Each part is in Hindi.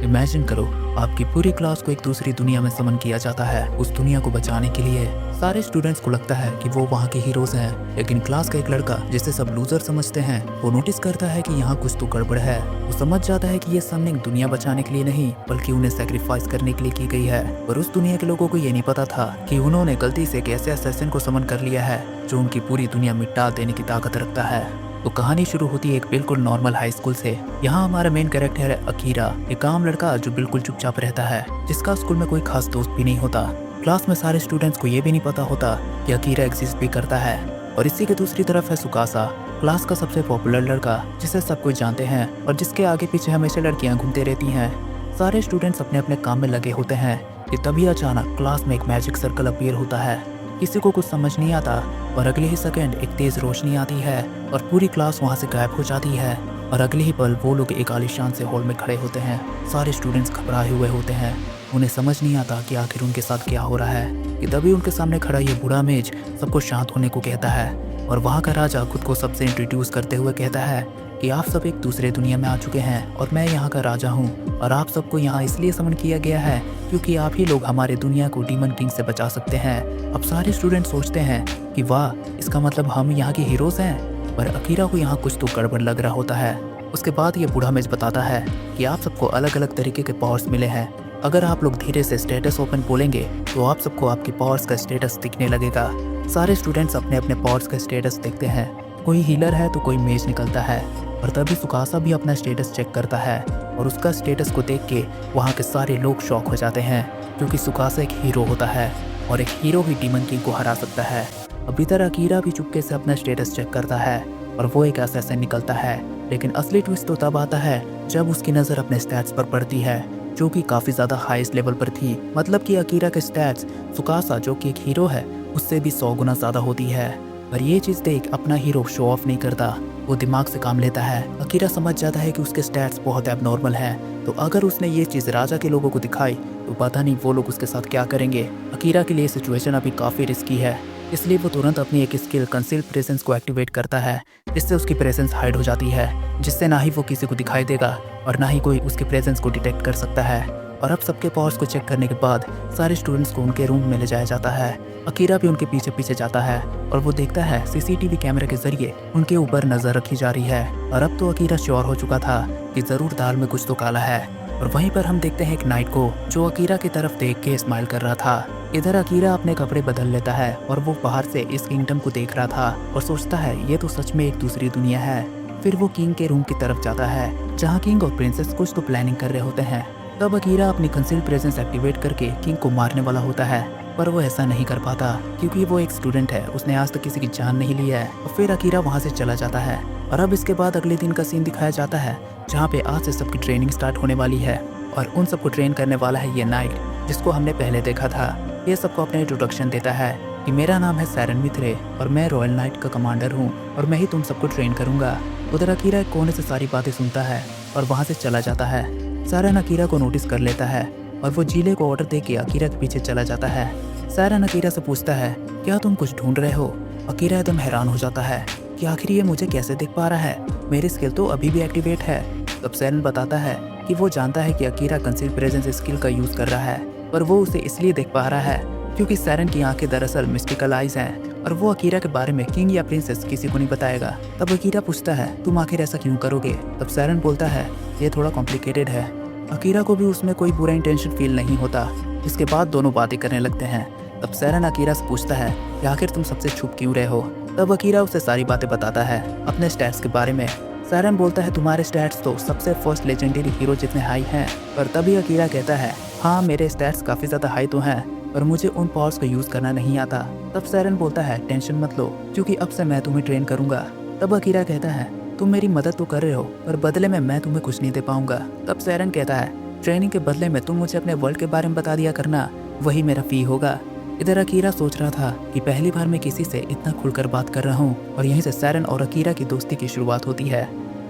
इमेजिन करो, आपकी पूरी क्लास को एक दूसरी दुनिया में समन किया जाता है। उस दुनिया को बचाने के लिए सारे स्टूडेंट्स को लगता है कि वो वहाँ के हीरोज हैं, लेकिन क्लास का एक लड़का जिसे सब लूजर समझते हैं, वो नोटिस करता है कि यहाँ कुछ तो गड़बड़ है। वो समझ जाता है कि ये समनिंग दुनिया बचाने के लिए नहीं बल्कि उन्हें सेक्रीफाइस करने के लिए की गई है। पर उस दुनिया के लोगों को ये नहीं पता था कि उन्होंने गलती से एक ऐसे असैसिन को समन कर लिया है जो उनकी पूरी दुनिया मिटा देने की ताकत रखता है। तो कहानी शुरू होती है एक बिल्कुल नॉर्मल हाई स्कूल से। यहाँ हमारा मेन कैरेक्टर है अकीरा, एक आम लड़का जो बिल्कुल चुपचाप रहता है, जिसका स्कूल में कोई खास दोस्त भी नहीं होता। क्लास में सारे स्टूडेंट्स को ये भी नहीं पता होता कि अकीरा एग्जिस्ट भी करता है। और इसी के दूसरी तरफ है सुकासा, क्लास का सबसे पॉपुलर लड़का जिसे सब कोई जानते हैं और जिसके आगे पीछे हमेशा लड़कियां घूमते रहती हैं। सारे स्टूडेंट्स अपने अपने काम में लगे होते हैं कि तभी अचानक क्लास में एक मैजिक सर्कल अपीयर होता है। किसी को कुछ समझ नहीं आता और अगले ही सेकंड एक तेज रोशनी आती है और पूरी क्लास वहां से गायब हो जाती है। और अगले ही पल वो लोग एक आलीशान से हॉल में खड़े होते हैं। सारे स्टूडेंट्स घबराए हुए होते हैं, उन्हें समझ नहीं आता कि आखिर उनके साथ क्या हो रहा है कि तभी उनके सामने खड़ा ये बूढ़ा मेज सबको शांत होने को कहता है। और वहाँ का राजा खुद को सबसे इंट्रोड्यूस करते हुए कहता है कि आप सब एक दूसरे दुनिया में आ चुके हैं और मैं यहाँ का राजा हूँ और आप सबको यहाँ इसलिए समन किया गया है क्योंकि आप ही लोग हमारे दुनिया को डीमन किंग से बचा सकते हैं। अब सारे स्टूडेंट सोचते हैं कि वाह, इसका मतलब हम यहाँ के हीरोज हैं। पर अकीरा को यहाँ कुछ तो गड़बड़ लग रहा होता है। उसके बाद ये बूढ़ा मेज बताता है कि आप सबको अलग अलग तरीके के पावर्स मिले हैं। अगर आप लोग धीरे से स्टेटस ओपन बोलेंगे तो आप सबको आपके पावर्स का स्टेटस दिखने लगेगा। सारे स्टूडेंट्स अपने अपने पावर्स का स्टेटस देखते हैं। कोई हीलर है तो कोई मेज निकलता है। और तभी सुकासा भी अपना स्टेटस चेक करता है और उसका स्टेटस को देख के वहाँ के सारे लोग शॉक हो जाते हैं क्योंकि सुकासा एक हीरो होता है और एक हीरो ही डीमन किंग को हरा सकता है। अब इधर अकीरा भी चुपके से अपना स्टेटस चेक करता है और वो एक असैसिन निकलता है। लेकिन असली ट्विस्ट तो तब आता है जब उसकी नज़र अपने स्टैट्स पर पड़ती है जो कि काफ़ी ज़्यादा हाईएस्ट लेवल पर थी। मतलब कि अकीरा के स्टैट्स सुकासा जो कि एक हीरो है उससे भी 100 गुना ज़्यादा होती है। पर ये चीज़ देख अपना हीरो शो ऑफ नहीं करता, वो दिमाग से काम लेता है। अकीरा समझ जाता है कि उसके स्टैट्स बहुत एबनॉर्मल हैं, तो अगर उसने ये चीज़ राजा के लोगों को दिखाई तो पता नहीं वो लोग उसके साथ क्या करेंगे। अकीरा के लिए सिचुएशन अभी काफ़ी रिस्की है, इसलिए वो तुरंत अपनी एक स्किल कंसील्ड प्रेजेंस को एक्टिवेट करता है, जिससे उसकी प्रेजेंस हाइड हो जाती है, जिससे ना ही वो किसी को दिखाई देगा और ना ही कोई उसकी प्रेजेंस को डिटेक्ट कर सकता है। और अब सबके पावर्स को चेक करने के बाद सारे स्टूडेंट्स को उनके रूम में ले जाया जाता है। अकीरा भी उनके पीछे पीछे जाता है और वो देखता है सीसीटीवी कैमरे के जरिए उनके ऊपर नजर रखी जा रही है। और अब तो अकीरा श्योर हो चुका था कि जरूर दाल में कुछ तो काला है। और वहीं पर हम देखते हैं एक नाइट को जो अकीरा की तरफ देख के स्माइल कर रहा था। इधर अकीरा अपने कपड़े बदल लेता है और वो बाहर से इस किंगडम को देख रहा था और सोचता है ये तो सच में एक दूसरी दुनिया है। फिर वो किंग के रूम की तरफ जाता है जहाँ किंग और प्रिंसेस कुछ तो प्लानिंग कर रहे होते हैं। तब अकीरा अपनी कंसील्ड प्रेजेंस एक्टिवेट करके किंग को मारने वाला होता है, पर वो ऐसा नहीं कर पाता क्योंकि वो एक स्टूडेंट है, उसने आज तक किसी की जान नहीं ली है। और फिर अकीरा वहाँ से चला जाता है। और अब इसके बाद अगले दिन का सीन दिखाया जाता है जहाँ पे आज से सबकी ट्रेनिंग स्टार्ट होने वाली है और उन सबको ट्रेन करने वाला है ये नाइट जिसको हमने पहले देखा था। ये सबको अपने इंट्रोडक्शन देता है कि मेरा नाम है सैरन मित्रे और मैं रॉयल नाइट का कमांडर हूँ और मैं ही तुम सबको ट्रेन करूँगा। उधर अकीरा एक कोने से सारी बातें सुनता है और वहाँ से चला जाता है। सैरन अकीरा को नोटिस कर लेता है और वो जीले को ऑर्डर देके अकीरा के पीछे चला जाता है। सैरन अकीरा से पूछता है क्या तुम कुछ ढूंढ रहे हो। अकीरा एकदम हैरान हो जाता है कि आखिर ये मुझे कैसे देख पा रहा है, मेरी स्किल तो अभी भी एक्टिवेट है। तब सैरन बताता है कि वो जानता है कि अकीरा कंसील्ड प्रेजेंस स्किल का यूज़ कर रहा है, पर वो उसे इसलिए देख पा रहा है क्योंकि सैरन की आंखें दरअसल मिस्टिकल आइज हैं और वो अकीरा के बारे में किंग या प्रिंसेस किसी को नहीं बताएगा। तब अकीरा पूछता है तुम आखिर ऐसा क्यों करोगे। तब सैरन बोलता है ये थोड़ा कॉम्प्लिकेटेड है। अकीरा को भी उसमें कोई बुरा इंटेंशन फील नहीं होता। इसके बाद दोनों बातें करने लगते हैं। तब सैरन अकीरा से पूछता है कि आखिर तुम सबसे छुप क्यों रहे हो। तब अकीरा उसे सारी बातें बताता है अपने स्टैट्स के बारे में। सैरन बोलता है तुम्हारे स्टैट्स तो सबसे फर्स्ट लेजेंडरी हीरो जितने हाई हैं। पर तभी अकीरा कहता है हाँ मेरे स्टैट्स काफ़ी ज़्यादा हाई तो हैं पर मुझे उन पावर्स को यूज़ करना नहीं आता। तब सैरन बोलता है टेंशन मत लो क्योंकि अब से मैं तुम्हें ट्रेन करूँगा। तब अकीरा कहता है तुम मेरी मदद तो कर रहे हो पर बदले में मैं तुम्हें कुछ नहीं दे पाऊंगा। तब सैरन कहता है ट्रेनिंग के बदले में तुम मुझे अपने वर्ल्ड के बारे में बता दिया करना, वही मेरा फी होगा। इधर अकीरा सोच रहा था कि पहली बार मैं किसी से इतना खुलकर बात कर रहा हूँ और यहीं से सैरन और अकीरा की दोस्ती की शुरुआत होती है।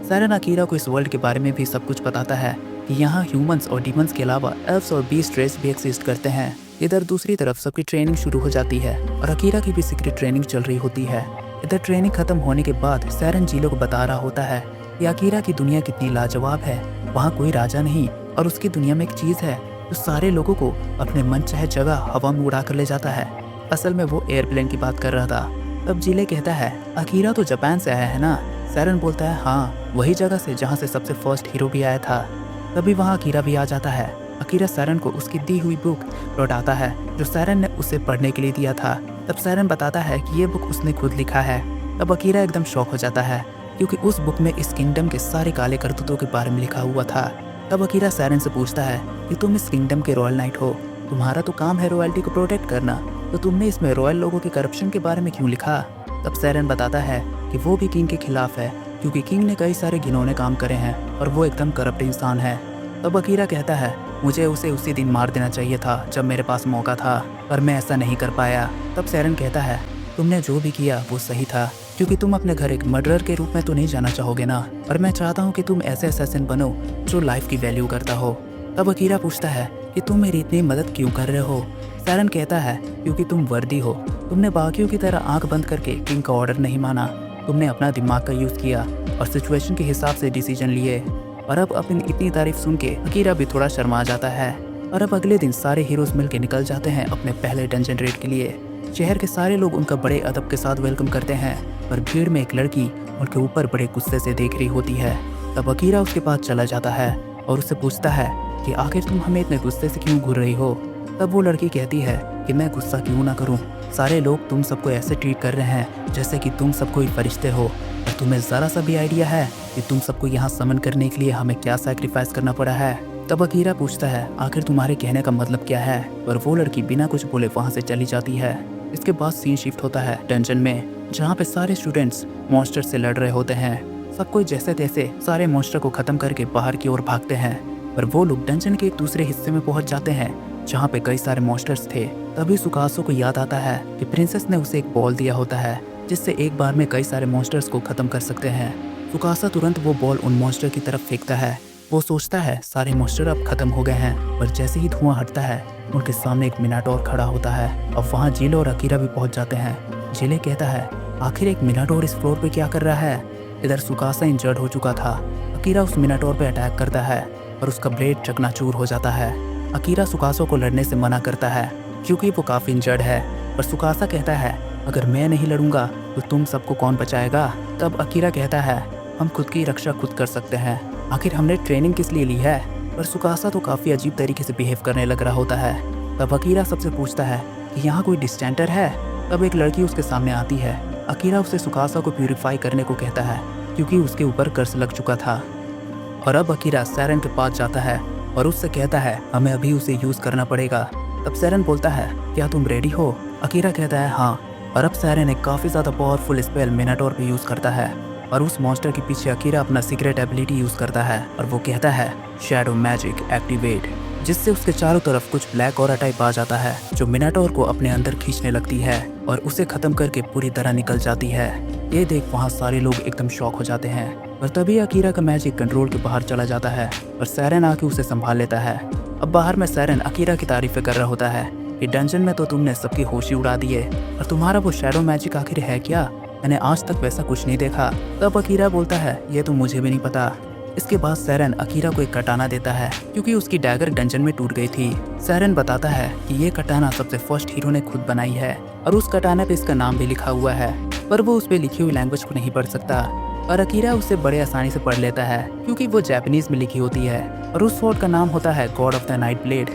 सैरन अकीरा को इस वर्ल्ड के बारे में भी सब कुछ बताता है कि यहाँ ह्यूमंस और डीमंस के अलावा एल्फ्स और बीस्ट रेस भी एक्सिस्ट करते हैं। इधर दूसरी तरफ सबकी ट्रेनिंग शुरू हो जाती है और अकीरा की भी सीक्रेट ट्रेनिंग चल रही होती है। इधर ट्रेनिंग खत्म होने के बाद सैरन जीलो को बता रहा होता है कि अकीरा की दुनिया कितनी लाजवाब है। वहाँ कोई राजा नहीं और उसकी दुनिया में एक चीज़ है जो सारे लोगों को अपने मन चाहे जगह हवा में उड़ा कर ले जाता है। असल में वो एयरप्लेन की बात कर रहा था। तब जिले कहता है, अकीरा तो जापान से आया है ना? सैरन बोलता है, हाँ, वही जगह से जहाँ से सबसे फर्स्ट हीरो भी आया था। तभी वहाँ अकीरा भी आ जाता है। अकीरा सैरन को उसकी दी हुई बुक लौटाता है जो सैरन ने उसे पढ़ने के लिए दिया था। तब सैरन बताता है कि ये बुक उसने खुद लिखा है। तब अकीरा एकदम शॉक हो जाता है क्योंकि उस बुक में इस किंगडम के सारे काले करतूतों के बारे में लिखा हुआ था। तब अकीरा सैरन से पूछता है कि तुम इस किंगडम के रॉयल नाइट हो, तुम्हारा तो काम है रॉयल्टी को प्रोटेक्ट करना, तो तुमने इसमें रॉयल लोगों के करप्शन के बारे में क्यों लिखा? तब सैरन बताता है कि वो भी किंग के खिलाफ है क्योंकि किंग ने कई सारे घिनौने काम करे हैं और वो एकदम करप्ट इंसान है। तब अकीरा कहता है, मुझे उसे उसी दिन मार देना चाहिए था जब मेरे पास मौका था, पर मैं ऐसा नहीं कर पाया। तब सैरन कहता है, तुमने जो भी किया वो सही था क्योंकि तुम अपने घर एक मर्डरर के रूप में तो नहीं जाना चाहोगे ना, और मैं चाहता हूँ कि तुम ऐसे असैसिन बनो जो लाइफ की वैल्यू करता हो। तब अकीरा पूछता है कि तुम मेरी इतनी मदद क्यों कर रहे हो? सैरन कहता है, क्योंकि तुम वर्दी हो, तुमने बाकियों की तरह आंख बंद करके किंग का ऑर्डर नहीं माना, तुमने अपना दिमाग का यूज़ किया और सिचुएशन के हिसाब से डिसीजन लिए। और अब अपनी इतनी तारीफ सुन के अकीरा भी थोड़ा शर्मा जाता है। और अब अगले दिन सारे हीरोज मिलकर निकल जाते हैं अपने पहले डंजन रेड के लिए। शहर के सारे लोग उनका बड़े अदब के साथ वेलकम करते हैं, पर भीड़ में एक लड़की उनके ऊपर बड़े गुस्से से देख रही होती है। तब अकीरा उसके पास चला जाता है और उससे पूछता है कि आखिर तुम हमें इतने गुस्से से क्यों घूर रही हो? तब वो लड़की कहती है कि मैं गुस्सा क्यों ना करूं, सारे लोग तुम सबको ऐसे ट्रीट कर रहे हैं जैसे कि तुम सबको ही फरिश्ते हो, और तुम्हें ज़रा सा भी आइडिया है कि तुम सबको यहाँ समन करने के लिए हमें क्या सैक्रिफाइस करना पड़ा है? तब अकीरा पूछता है, आखिर तुम्हारे कहने का मतलब क्या है? पर वो लड़की बिना कुछ बोले वहाँ से चली जाती है। इसके बाद सीन शिफ्ट होता है डंजन में, जहाँ पे सारे स्टूडेंट्स मॉन्स्टर से लड़ रहे होते हैं। सब कोई जैसे तैसे सारे मॉन्स्टर को खत्म करके बाहर की ओर भागते हैं, पर वो लोग डंजन के एक दूसरे हिस्से में पहुंच जाते हैं जहाँ पे कई सारे मॉन्स्टर्स थे। तभी सुकासो को याद आता है कि प्रिंसेस ने उसे एक बॉल दिया होता है जिससे एक बार में कई सारे मॉन्स्टर्स को खत्म कर सकते हैं। सुकासा तुरंत वो बॉल उन मॉन्स्टर की तरफ फेंकता है। वो सोचता है सारे मॉन्स्टर अब खत्म हो गए हैं, पर जैसे ही धुआं हटता है उनके सामने एक मिनाटोर खड़ा होता है। अब वहाँ जिले और अकीरा भी पहुँच जाते हैं। जिले कहता है, आखिर एक मिनाटोर इस फ्लोर पे क्या कर रहा है? इधर सुकासा इंजर्ड हो चुका था। अकीरा उस मिनाटोर पे अटैक करता है और उसका ब्लेड चकनाचूर हो जाता है। अकीरा सुकासो को लड़ने से मना करता है क्योंकि वो काफ़ी इंजर्ड है, पर सुकासा कहता है, अगर मैं नहीं लड़ूंगा तो तुम सबको कौन बचाएगा? तब अकीरा कहता है, हम खुद की रक्षा खुद कर सकते हैं, आखिर हमने ट्रेनिंग किस लिए ली है? पर सुकासा तो काफ़ी अजीब तरीके से बिहेव करने लग रहा होता है। तब अकीरा सबसे पूछता है कि यहाँ कोई डिस्टेंटर है? तब एक लड़की उसके सामने आती है। अकीरा उसे सुकासा को प्यूरिफाई करने को कहता है क्योंकि उसके ऊपर कर्ज लग चुका था। और अब अकीरा सैरन के पास जाता है और उससे कहता है, हमें अभी उसे यूज़ करना पड़ेगा। तब सैरन बोलता है, क्या तुम रेडी हो? अकीरा कहता है, हाँ। और अब सैरन एक काफ़ी ज़्यादा पावरफुल स्पेल मिनाटोर पे यूज़ करता है और उस मॉन्स्टर के पीछे अकीरा अपना सीक्रेट एबिलिटी यूज़ करता है और वो कहता है, शैडो मैजिक एक्टिवेट, जिससे उसके चारों तरफ कुछ ब्लैक ऑरा टाइप आ जाता है जो मिनाटोर को अपने अंदर खींचने लगती है और उसे ख़त्म करके पूरी तरह निकल जाती है। ये देख वहाँ सारे लोग एकदम शॉक हो जाते हैं, पर तभी अकीरा का मैजिक कंट्रोल के बाहर चला जाता है और सैरन आके उसे संभाल लेता है। अब बाहर में सैरन अकीरा की तारीफें कर रहा होता है कि डंजन में तो तुमने सबकी होशी उड़ा दी है, और तुम्हारा वो शैडो मैजिक आखिर है क्या? मैंने आज तक वैसा कुछ नहीं देखा। तब अकीरा बोलता है, ये तो मुझे भी नहीं पता। इसके बाद सैरन अकीरा को एक कटाना देता है क्योंकि उसकी डैगर डंजन में टूट गई थी। सैरन बताता है कि ये कटाना सबसे फर्स्ट हीरो ने खुद बनाई है और उस कटाने पे इसका नाम भी लिखा हुआ है, पर वो उस पे लिखी हुई लैंग्वेज को नहीं पढ़ सकता। और अकीरा उसे बड़े आसानी से पढ़ लेता है क्योंकि वो जापानीज में लिखी होती है और उस स्वॉर्ड का नाम होता है God of the night blade.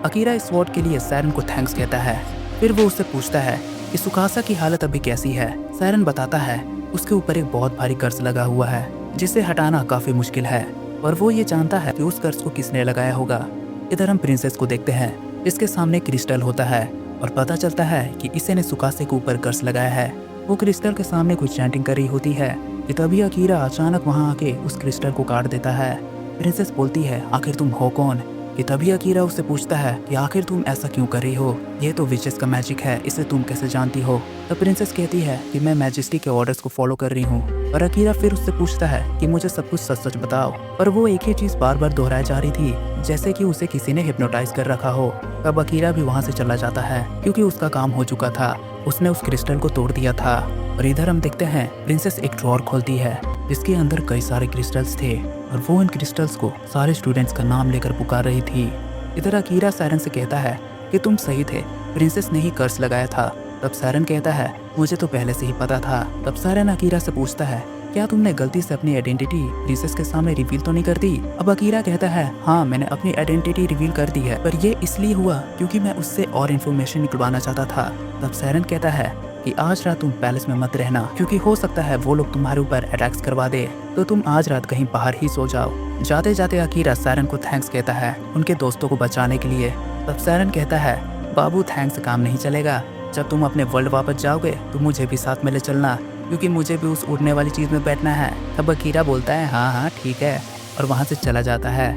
Akira इस स्वॉर्ड के लिए सैरन को थैंक्स कहता है। फिर वो उससे पूछता है कि सुकासा की हालत अभी कैसी है। सैरन बताता है उसके ऊपर एक बहुत भारी कर्ज लगा हुआ है जिसे हटाना काफ़ी मुश्किल है, और वो ये जानता है कि उस कर्ज को किसने लगाया होगा। इधर हम प्रिंसेस को देखते हैं, इसके सामने क्रिस्टल होता है और पता चलता है कि इसे ने सुकासे के ऊपर कर्ज लगाया है। वो क्रिस्टल के सामने कुछ चैंटिंग कर रही होती है कि तभी अकीरा अचानक वहाँ आके उस क्रिस्टल को काट देता है। प्रिंसेस बोलती है, आखिर तुम हो कौन? कि तभी अकीरा उससे पूछता है कि आखिर तुम ऐसा क्यों कर रही हो? ये तो विचेस का मैजिक है, इसे तुम कैसे जानती हो? तो प्रिंसेस कहती है कि मैं मैजेस्टी के ऑर्डर्स को फॉलो कर रही हूँ। और अकीरा फिर उससे पूछता है कि मुझे सब कुछ सच सच बताओ, पर वो एक ही चीज़ बार बार दोहराई जा रही थी जैसे कि उसे किसी ने हिप्नोटाइज कर रखा हो। तब अकीरा भी वहाँ से चला जाता है क्योंकि उसका काम हो चुका था, उसने उस क्रिस्टल को तोड़ दिया था। और इधर हम देखते हैं प्रिंसेस एक ड्रॉर खोलती है जिसके अंदर कई सारे क्रिस्टल्स थे और वो इन क्रिस्टल्स को सारे स्टूडेंट्स का नाम लेकर पुकार रही थी। इधर अकीरा सायरन से कहता है कि तुम सही थे, प्रिंसेस ने ही कर्स लगाया था। तब सायरन कहता है मुझे तो पहले से ही पता था। तब सायरन अकीरा से पूछता है क्या तुमने गलती से अपनी आइडेंटिटी प्रिंसेस के सामने रिवील तो नहीं कर दी? अब अकीरा कहता है हाँ, मैंने अपनी आइडेंटिटी रिवील कर दी है, पर ये इसलिए हुआ क्योंकि मैं उससे और इन्फॉर्मेशन निकलवाना चाहता था। तब सायरन कहता है कि आज रात तुम पैलेस में मत रहना, क्योंकि हो सकता है वो लोग तुम्हारे ऊपर अटैक्स करवा दे, तो तुम आज रात कहीं बाहर ही सो जाओ। जाते जाते अकीरा सायरन को थैंक्स कहता है उनके दोस्तों को बचाने के लिए। तब सायरन कहता है बाबू, थैंक्स से काम नहीं चलेगा। जब तुम अपने वर्ल्ड वापस जाओगे तो मुझे भी साथ में ले चलना, क्योंकि मुझे भी उस उड़ने वाली चीज़ में बैठना है। तब अकीरा बोलता है हाँ हाँ ठीक है, और वहाँ से चला जाता है।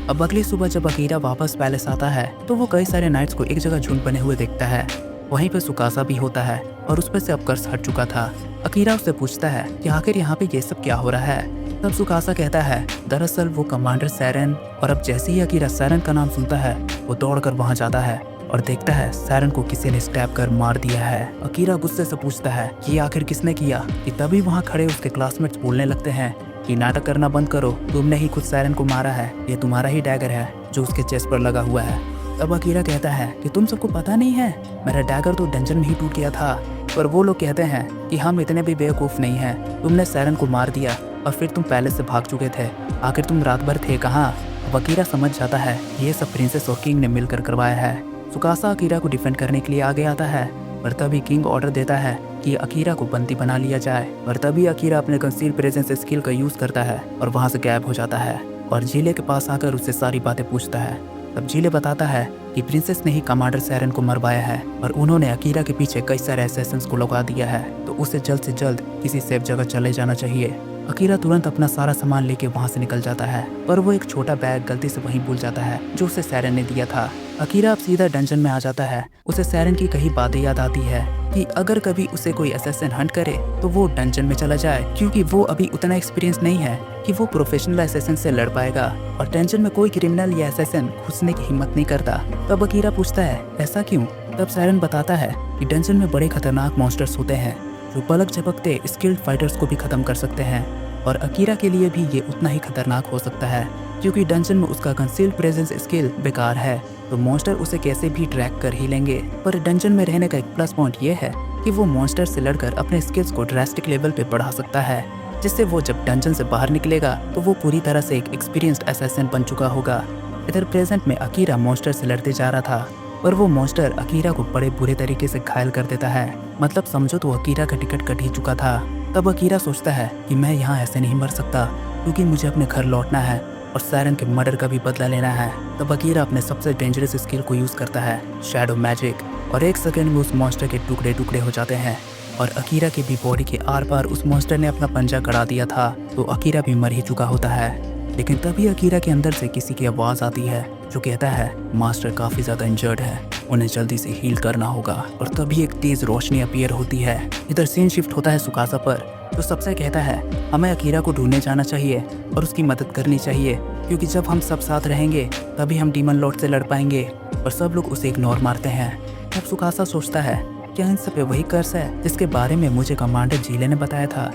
अब अगली सुबह जब अकीरा वापस पैलेस आता है तो वो कई सारे नाइट्स को एक जगह झुंड बने हुए देखता है। वहीं पे सुकासा भी होता है और उस पर से अब कर्स हट चुका था। अकीरा उससे पूछता है कि आखिर यहाँ पे ये सब क्या हो रहा है? तब सुकासा कहता है दरअसल वो कमांडर सायरन, और अब जैसे ही अकीरा सायरन का नाम सुनता है वो दौड़कर वहाँ जाता है और देखता है सायरन को किसी ने स्टैब कर मार दिया है। अकीरा गुस्से से पूछता है कि आखिर किसने किया? कि तभी वहाँ खड़े उसके क्लासमेट्स बोलने लगते हैं कि नाटक करना बंद करो, तुमने ही खुद सायरन को मारा है, ये तुम्हारा ही डैगर है जो उसके चेस्ट पर लगा हुआ है। तब अकीरा कहता है कि तुम सबको पता नहीं है, मेरा डैगर तो डंजन में ही टूट गया था। पर वो लोग कहते हैं कि हम इतने भी बेवकूफ़ नहीं हैं, तुमने सायरन को मार दिया और फिर तुम पैलेस से भाग चुके थे, आखिर तुम रात भर थे कहाँ? अब अकीरा समझ जाता है ये सब प्रिंसेस और किंग ने मिलकर करवाया है। सुकासा अकीरा को डिफेंड करने के लिए आगे आता है, पर तभी किंग ऑर्डर देता है कि अकीरा को बंदी बना लिया जाए। पर तभी अकीरा अपने कंसील प्रेजेंस स्किल का यूज़ करता है और वहाँ से गायब हो जाता है और जीले के पास आकर उससे सारी बातें पूछता है। तब जीले बताता है कि प्रिंसेस ने ही कमांडर सायरन को मरवाया है और उन्होंने अकीरा के पीछे कई सारे असैसिन्स को लगा दिया है, तो उसे जल्द से जल्द किसी सेफ जगह चले जाना चाहिए। अकीरा तुरंत अपना सारा सामान लेके वहाँ से निकल जाता है, पर वो एक छोटा बैग गलती से वहीं भूल जाता है जो उसे सायरन ने दिया था। अकीरा अब सीधा डंजन में आ जाता है। उसे सायरन की कई बातें याद आती है कि अगर कभी उसे कोई असैसिन हंट करे तो वो डंजन में चला जाए, क्योंकि वो अभी उतना एक्सपीरियंस नहीं है कि वो प्रोफेशनल असैसिन से लड़ पाएगा, और डंजन में कोई क्रिमिनल या असैसिन घुसने की हिम्मत नहीं करता। तब अकीरा पूछता है ऐसा क्यों? तब सायरन बताता है कि डंजन में बड़े खतरनाक मॉन्स्टर्स होते हैं जो पलक झपकते स्किल्ड फाइटर्स को भी खत्म कर सकते हैं, और अकीरा के लिए भी ये उतना ही खतरनाक हो सकता है, क्योंकि डंजन में उसका कंसील्ड प्रेजेंस स्किल बेकार है, तो मॉन्स्टर उसे कैसे भी ट्रैक कर ही लेंगे। पर डंजन में रहने का एक प्लस पॉइंट ये है कि वो मॉन्स्टर से लड़कर अपने स्किल्स को ड्रास्टिक लेवल पे बढ़ा सकता है, जिससे वो जब डंजन से बाहर निकलेगा तो वो पूरी तरह से एक एक्सपीरियंस्ड असैसिन बन चुका होगा। इधर प्रेजेंट में अकीरा मॉन्स्टर से लड़ते जा रहा था, पर वो मॉन्स्टर अकीरा को बड़े बुरे तरीके से घायल कर देता है, मतलब समझो तो अकीरा का टिकट कट ही चुका था। तब अकीरा सोचता है कि मैं यहाँ ऐसे नहीं मर सकता, क्योंकि मुझे अपने घर लौटना है और सायरन के मर्डर का भी बदला लेना है। तब अकीरा अपने सबसे डेंजरस स्किल को यूज़ करता है, शैडो मैजिक, और एक सेकंड में उस मॉन्स्टर के टुकड़े टुकड़े हो जाते हैं और अकीरा की भी बॉडी के आर पार उस मॉन्स्टर ने अपना पंजा गड़ा दिया था, तो अकीरा भी मर ही चुका होता है। लेकिन तभी अकीरा के अंदर से किसी की आवाज़ आती है जो कहता है मास्टर काफ़ी ज़्यादा इंजर्ड है, उन्हें जल्दी से हील करना होगा, और तभी एक तेज़ रोशनी अपीयर होती है। इधर सीन शिफ्ट होता है सुकासा पर, जो सबसे कहता है हमें अकीरा को ढूंढने जाना चाहिए और उसकी मदद करनी चाहिए, क्योंकि जब हम सब साथ रहेंगे तभी हम डीमन लॉर्ड से लड़ पाएंगे, और सब लोग उसे इग्नोर मारते हैं। तब सुकासा सोचता है क्या इन सब पे वही कर्स है जिसके बारे में मुझे कमांडर जीले ने बताया था?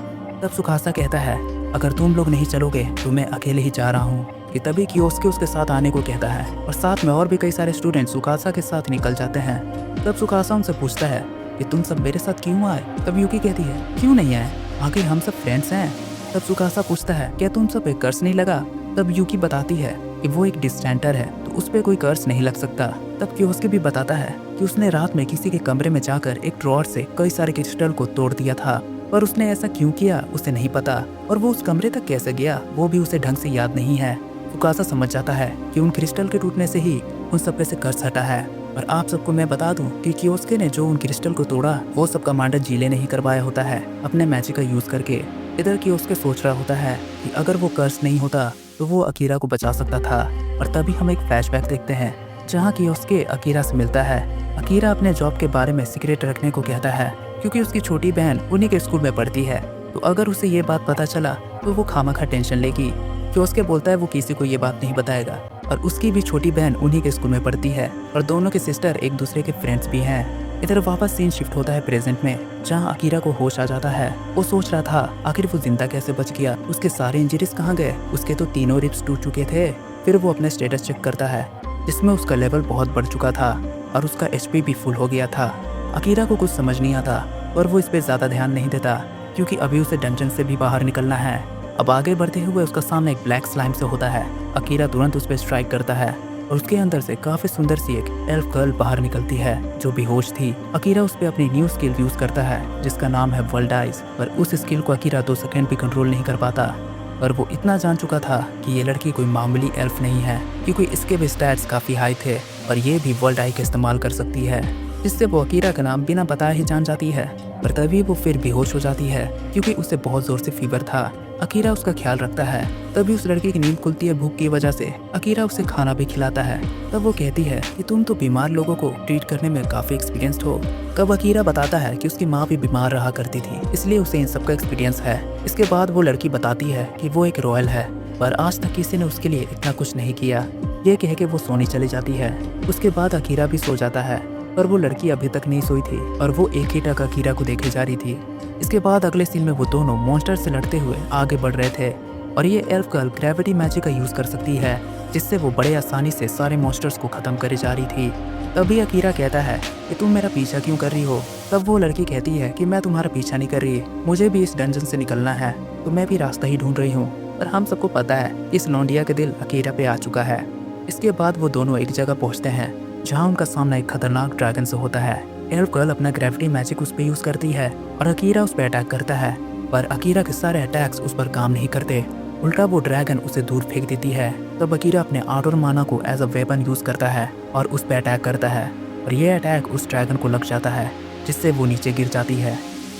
तब सुकासा कहता है अगर तुम लोग नहीं चलोगे तो मैं अकेले ही जा रहा हूँ। कि तभी कियोस्के उसके साथ आने को कहता है, और साथ में और भी कई सारे स्टूडेंट सुकासा के साथ निकल जाते हैं। तब सुकासा उनसे पूछता है कि तुम सब मेरे साथ क्यों आए? तब यूकी कहती है क्यों नहीं आए, आखिर हम सब फ्रेंड्स हैं। तब सुकासा पूछता है क्या तुम सब पे कर्स नहीं लगा? तब यूकी बताती है कि वो एक डिस्टेंटर है तो उस पर कोई कर्स नहीं लग सकता। तब कियोस्के भी बताता है कि उसने रात में किसी के कमरे में जाकर एक ड्रॉअर से कई सारे क्रिस्टल को तोड़ दिया था, पर उसने ऐसा क्यों किया उसे नहीं पता, और वो उस कमरे तक कैसे गया वो भी उसे ढंग से याद नहीं है। सुकासा समझ जाता है कि उन क्रिस्टल के टूटने से ही उन सब पे से कर्स हटा है। और आप सबको मैं बता दूं कि कियोस्के ने जो उन क्रिस्टल को तोड़ा वो सब कमांडर जीले ने ही करवाया होता है अपने मैजिक का यूज करके। इधर कियोस्के सोच रहा होता है कि अगर वो कर्स नहीं होता तो वो अकीरा को बचा सकता था। और तभी हम एक फ्लैशबैक देखते हैं जहाँ कियोस्के अकीरा से मिलता है। अकीरा अपने जॉब के बारे में सीक्रेट रखने को कहता है क्योंकि उसकी छोटी बहन उन्हीं के स्कूल में पढ़ती है, तो अगर उसे ये बात पता चला तो वो खामखा टेंशन लेगी। कियोस्के बोलता है वो किसी को ये बात नहीं बताएगा, और उसकी भी छोटी बहन उन्हीं के स्कूल में पढ़ती है और दोनों के सिस्टर एक दूसरे के फ्रेंड्स भी हैं। इधर वापस सीन शिफ्ट होता है प्रेजेंट में, जहाँ अकीरा को होश आ जाता है। वो सोच रहा था आखिर वो जिंदा कैसे बच गया, उसके सारे इंजरीज कहाँ गए, उसके तो तीनों रिब्स टूट चुके थे। फिर वो अपने स्टेटस चेक करता है जिसमें उसका लेवल बहुत बढ़ चुका था और उसका HP भी फुल हो गया था। अकीरा को कुछ समझ नहीं आता और वो इस पे ज़्यादा ध्यान नहीं देता क्योंकि अभी उसे डंजन से भी बाहर निकलना है। अब आगे बढ़ते हुए उसका सामना एक ब्लैक स्लाइम से होता है। अकीरा तुरंत उस पर स्ट्राइक करता है और उसके अंदर से काफी सुंदर सी एक एल्फ गर्ल बाहर निकलती है जो बेहोश थी। अकीरा उस पे अपनी न्यू स्किल यूज करता है जिसका नाम है वर्ल्ड आइज, पर उस स्किल को अकीरा 2 सेकंड भी कंट्रोल नहीं कर पाता। और वो इतना जान चुका था कि ये लड़की कोई मामूली एल्फ नहीं है क्योंकि इसके भी स्टैट्स काफी हाई थे और ये भी वर्ल्ड आई का इस्तेमाल कर सकती है, जिससे वो अकीरा का नाम बिना बताए ही जान जाती है। पर तभी वो फिर बेहोश हो जाती है क्योंकि उसे बहुत जोर से फीवर था। अकीरा उसका ख्याल रखता है, तभी उस लड़की की नींद खुलती है भूख की वजह से। अकीरा उसे खाना भी खिलाता है। तब वो कहती है कि तुम तो बीमार लोगों को ट्रीट करने में काफी एक्सपीरियंस्ड हो। कब अकीरा बताता है कि उसकी माँ भी बीमार रहा करती थी, इसलिए उसे इन सब का एक्सपीरियंस है। इसके बाद वो लड़की बताती है कि वो एक रॉयल है, पर आज तक किसी ने उसके लिए इतना कुछ नहीं किया। ये कह के वो सोने चली जाती है। उसके बाद अकीरा भी सो जाता है, पर वो लड़की अभी तक नहीं सोई थी और वो एक ही टक अकीरा को देखे जा रही थी। इसके बाद अगले सीन में वो दोनों मॉन्स्टर से लड़ते हुए आगे बढ़ रहे थे और ये एल्फ गर्ल ग्रेविटी मैजिक का यूज कर सकती है जिससे वो बड़े आसानी से सारे मॉन्स्टर्स को खत्म करे जा रही थी। तभी अकीरा कहता है कि तुम मेरा पीछा क्यों कर रही हो। तब वो लड़की कहती है कि मैं तुम्हारा पीछा नहीं कर रही, मुझे भी इस डंजन से निकलना है, तो मैं भी रास्ता ही ढूंढ रही हूँ। पर हम सबको पता है इस लौंडिया के दिल अकीरा पे आ चुका है। इसके बाद वो दोनों एक जगह पहुँचते हैं जहाँ उनका सामना एक खतरनाक ड्रैगन से होता है। एल्फ गर्ल अपना ग्रेविटी मैजिक उस पर यूज करती है और अकीरा उस पर अटैक करता है, पर अकीरा के सारे अटैक्स उस पर काम नहीं करते। उल्टा वो ड्रैगन उसे दूर फेंक देती है। तब अकीरा अपने आउटर माना को एज अ वेपन यूज करता है और उस पर अटैक करता है और ये अटैक उस ड्रैगन को लग जाता है जिससे वो नीचे गिर जाती है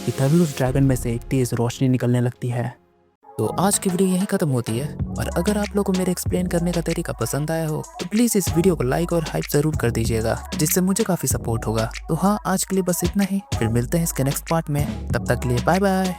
कि तभी उस ड्रैगन में से एक तेज रोशनी निकलने लगती है। तो आज की वीडियो यहीं खत्म होती है, और अगर आप लोगों को मेरे एक्सप्लेन करने का तरीका पसंद आया हो तो प्लीज इस वीडियो को लाइक और हाइप जरूर कर दीजिएगा, जिससे मुझे काफी सपोर्ट होगा। तो हाँ, आज के लिए बस इतना ही, फिर मिलते हैं इसके नेक्स्ट पार्ट में। तब तक के लिए बाय बाय।